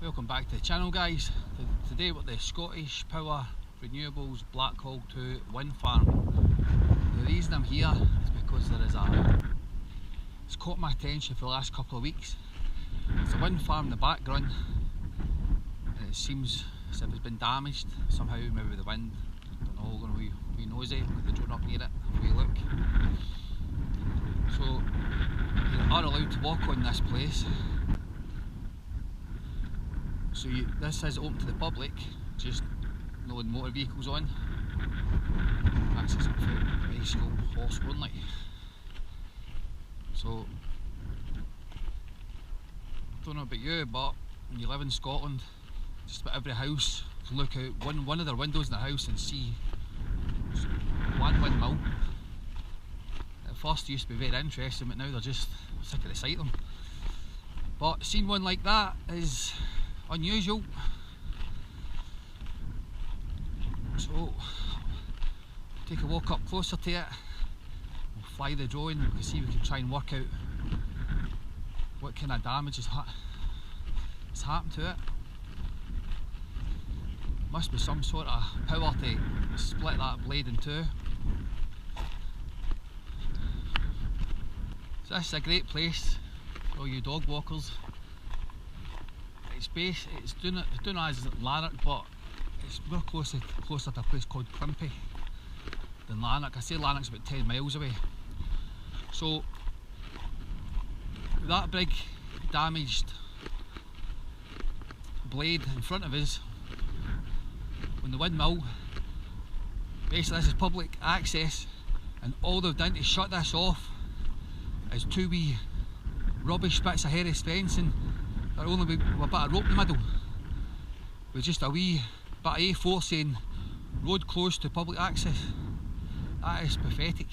Welcome back to the channel, guys. Today we're at the Scottish Power Renewables Blackhall 2 wind farm. The reason I'm here is because it's caught my attention for the last couple of weeks. It's a wind farm in the background and it seems as if it's been damaged somehow, maybe with the wind. I don't know, we're going to be nosy with the drone up near it, have a wee look. So you are allowed to walk on this place. So this is open to the public, just no motor vehicles on. Access up for bicycle, horse only. So, I don't know about you, but when you live in Scotland, just about every house, you can look out one of their windows in the house and see one windmill. At first it used to be very interesting, but now they're just sick of the sight of them. But seeing one like that is unusual. So take a walk up closer to it, we'll fly the drone and we can see if we can try and work out what kind of damage has happened to it. Must be some sort of power to split that blade in two. So this is a great place for all you dog walkers. It's doing as Lanark, but it's more closer to a place called Climpy than Lanark. I say Lanark's about 10 miles away. So that big damaged blade in front of us on the windmill, basically this is public access, and all they've done to shut this off is two wee rubbish bits of Harris fencing. They're only with a bit of rope in the middle, with just a wee bit of A4 saying road closed to public access. That is pathetic.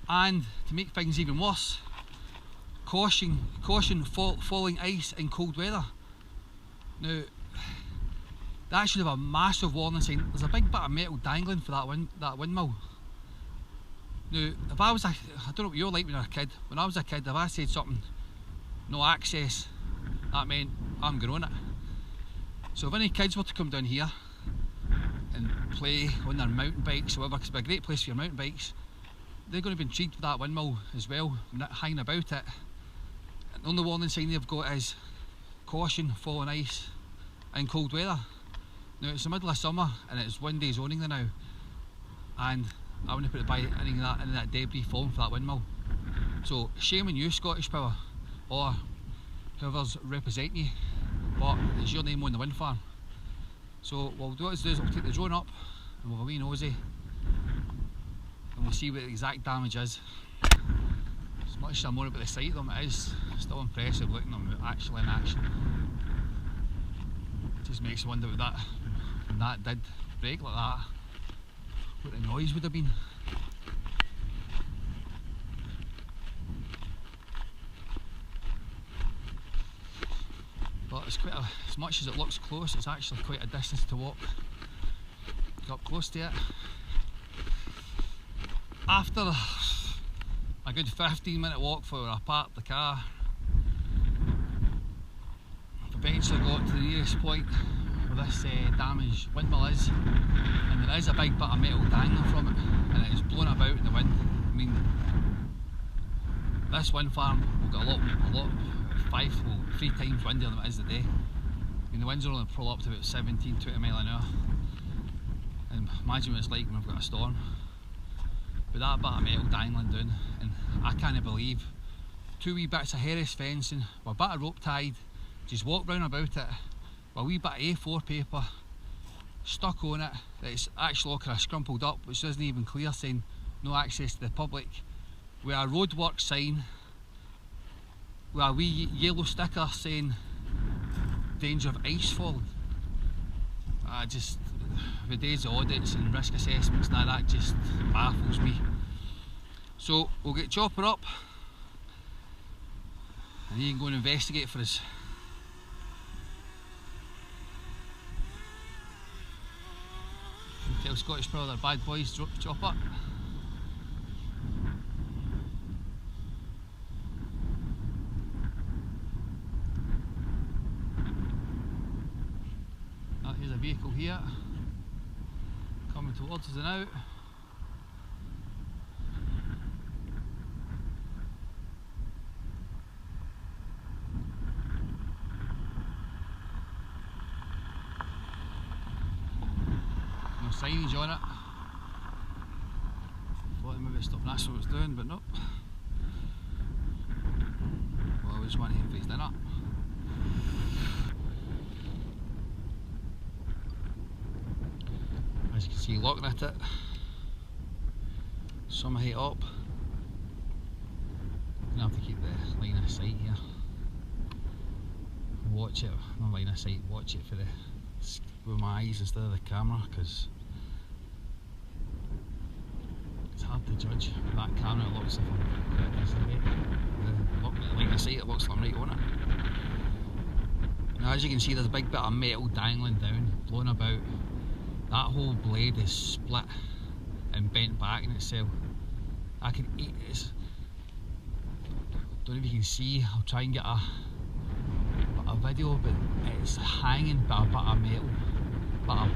And to make things even worse, caution falling ice in cold weather. Now that should have a massive warning sign. There's a big bit of metal dangling for that windmill. Now if I don't know what you're like when you're a kid. When I was a kid, if I said something, no access, that meant I'm going on it. So if any kids were to come down here and play on their mountain bikes or whatever, because it's a great place for your mountain bikes, they're going to be intrigued with that windmill as well, hanging about it. And the only warning sign they've got is caution, falling ice in cold weather. Now it's the middle of summer and it's windy zoning there now, and I wouldn't put it by any of that debris falling for that windmill. So shame on you, Scottish Power, or whoever's representing you, but it's your name on the wind farm. So what we'll do is we'll take the drone up and we'll have a wee nosy and we'll see what the exact damage is. As much as I'm more about the sight of them, it is still impressive looking at them actually in action. It just makes you wonder what when that did break like that, what the noise would have been. But it's quite as much as it looks close, it's actually quite a distance to walk. Get up close to it. After a good 15-minute walk before I parked the car, I've eventually got to the nearest point where this damaged windmill is, and there is a big bit of metal dangling from it, and it is blown about in the wind. I mean, this wind farm will get a lot 3 times windier than it is today. I mean, the winds are only probably up to about 17-20 mile an hour, and imagine what it's like when we've got a storm. But that bit of metal dangling down, and I can't believe two wee bits of Harris fencing with a bit of rope tied, just walk round about it with a wee bit of A4 paper stuck on it that's actually all kind of scrumpled up, which isn't even clear, saying no access to the public, with a roadwork sign with a wee yellow sticker saying danger of ice falling. The days of audits and risk assessments and that just baffles me. So we'll get Chopper up and he can go and investigate for us. Tell Scottish Power they're bad boys, Chopper. there's a vehicle here coming towards us now. No signage on it. Thought maybe it's stopping, that's what it's doing, but nope. Well, we just want to head for his dinner. As you can see, looking at it, some height up. I'm gonna have to keep the line of sight here. Watch it, not line of sight, watch it for the with my eyes instead of the camera, because it's hard to judge with that camera. It looks like the line of sight, it looks like I'm right on it. Now, as you can see, there's a big bit of metal dangling down, blowing about. That whole blade is split and bent back in itself. I can eat this. Don't know if you can see. I'll try and get a video, but it's hanging by a bit of metal, but a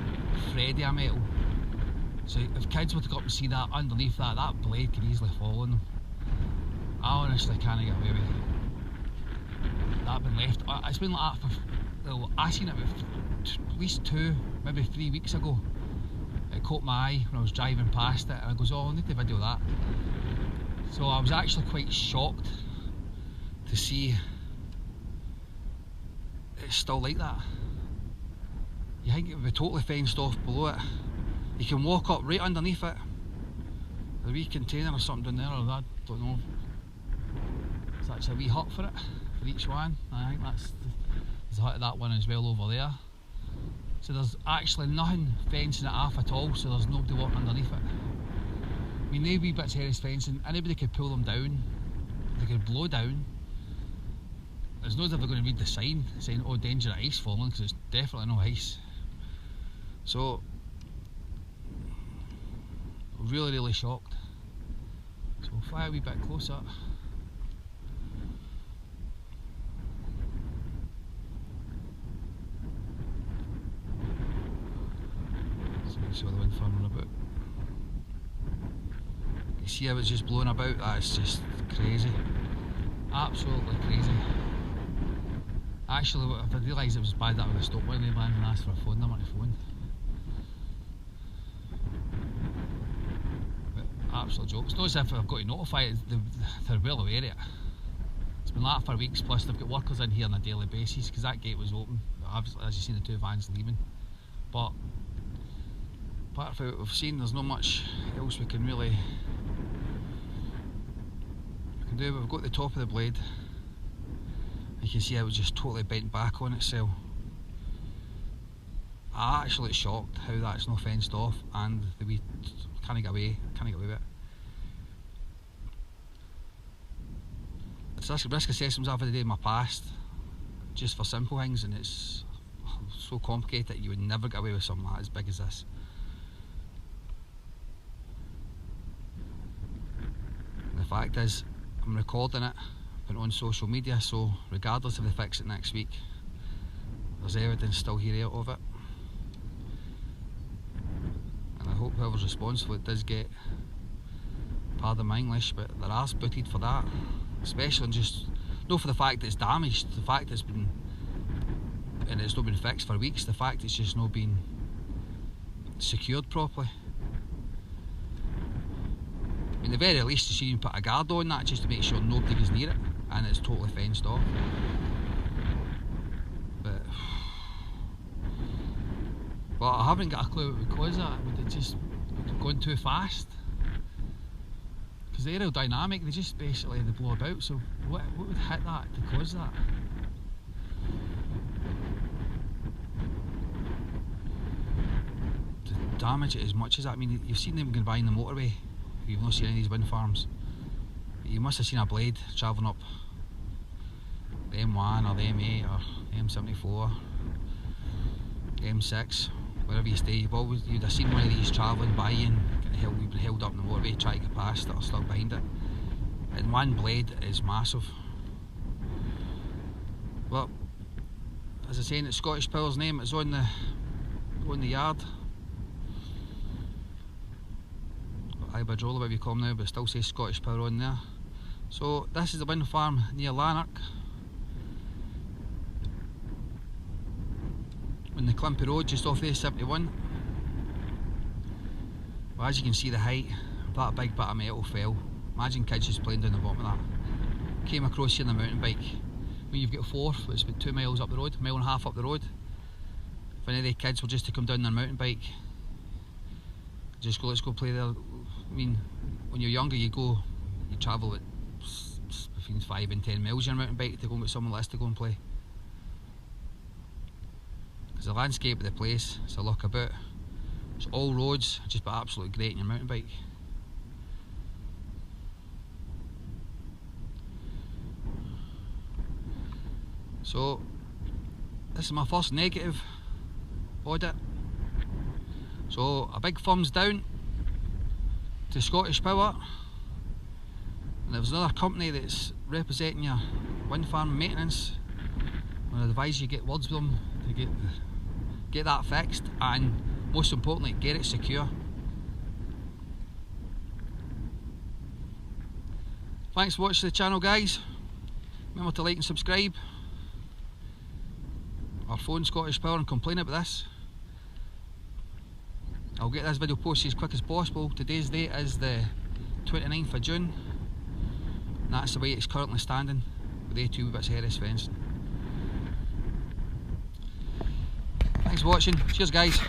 thread of metal. So if kids were to go up and see that underneath that, that blade could easily fall on them. I honestly can't get away with that being left. It's been like that for, I seen it at least 2, maybe 3 weeks ago. It caught my eye when I was driving past it, and I goes, oh, I need to video that. So I was actually quite shocked to see it's still like that. You think it would be totally fenced off below it. You can walk up right underneath it. The wee container or something down there, or I don't know. There's actually a wee hut for it, for each one. I think there's a hut of that one as well over there. So there's actually nothing fencing it off at all, so there's nobody walking underneath it. I mean, they wee bits of terrace fencing, anybody could pull them down, they could blow down. There's no as if they're going to read the sign saying, oh, danger of ice falling, because it's definitely no ice. So, really shocked. So we'll fly a wee bit closer. So make sure the wind farming about. You see how it's just blowing about? That's just crazy. Absolutely crazy. Actually, if I realised it was bad, that would have stopped one of them and asked for a phone number to phone. But absolute joke. It's not as if I've got to notify it, they're well aware of it. It's been like that for weeks, plus they've got workers in here on a daily basis, because that gate was open. Obviously, as you've seen, the 2 vans leaving. But apart from what we've seen, there's not much else we can really do. We've got the top of the blade. You can see how it was just totally bent back on itself. I'm actually shocked how that's not fenced off, and the wee can't get away with it. It's risk assessments I've had to do in my past, just for simple things, and it's so complicated that you would never get away with something like as big as this. And the fact is, I'm recording it, putting it on social media, so regardless if they fix it next week, there's evidence still here out of it. And I hope whoever's responsible does get, pardon my English, but their arse booted for that. Especially just, not for the fact that it's damaged, the fact it's been, and it's not been fixed for weeks, the fact it's just not been secured properly. I mean, the very least you see you put a guard on that just to make sure nobody goes near it, and it's totally fenced off. But I haven't got a clue what would cause that. Would it just gone too fast? Because the aerodynamic, they just basically they blow about, so what would hit that to cause that? To damage it as much as that. I mean, you've seen them going by in the motorway. You've not seen any of these wind farms. But you must have seen a blade travelling up the M1 or the M8 or the M74, the M6, wherever you stay. You'd have seen one of these travelling by you and you've been held up in the motorway trying to get past it or stuck behind it. And one blade is massive. But as I say, in Scottish Power's name, it's on the on the yard. Iberdrola, whatever you call them now, but it still says Scottish Power on there. So this is the wind farm near Lanark, on the Climpy Road just off the A71. Well, as you can see, the height of that big bit of metal fell. Imagine kids just playing down the bottom of that. Came across here on a mountain bike. When you've got Forth, it's about 2 miles up the road, 1.5 miles up the road. If any of the kids were just to come down their mountain bike, just go, let's go play there. I mean, when you're younger, you travel at between 5 and 10 miles on your mountain bike to go and get someone else to go and play. Because the landscape of the place, it's a look about. It's all roads, just but absolutely great on your mountain bike. So, this is my first negative audit. So, a big thumbs down to Scottish Power. And if there's another company that's representing your wind farm maintenance, I would advise you get words with them to get that fixed, and most importantly, get it secure. Thanks for watching the channel, guys. Remember to like and subscribe. Or phone Scottish Power and complain about this. I'll get this video posted as quick as possible. Today's date is the 29th of June. And that's the way it's currently standing, with the 2 bits of headless fencing. Thanks for watching. Cheers, guys.